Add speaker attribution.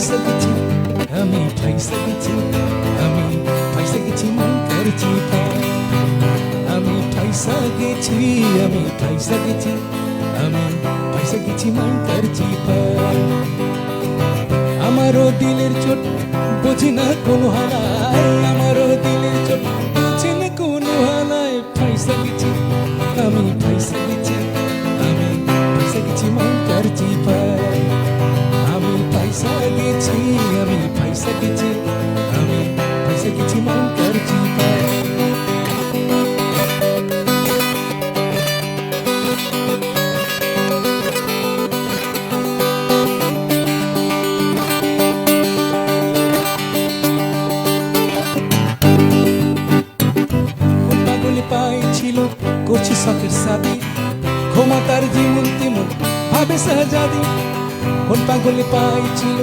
Speaker 1: ফাইসা গেছি, আমি ফাইসা গেছি, আমি ফাইসা গেছি মন করছি পায়। আমি ফাইসা গেছি, আমি ফাইসা গেছি, আমি ফাইসা গেছি মন করছি পায়। আমারও দিলের চোট বুঝি না কোনো হালায়, আমারও দিলের চোট বুঝি না কোনো হালায়। ফাইসা গেছি, আমি ফাইসা গেছি, আমি ফাইসা গেছি মন করছি পায়। আমি ফাইসা গেছি, আমি ফাইসা গেছি, আমি ফাইসা গেছি মন করছি পায়। পাইছিল করছি শখের সাদি, ক্ষমতার যেমন তেমন ভাবে শাহজাদি। কোন পাগলে পাইছিল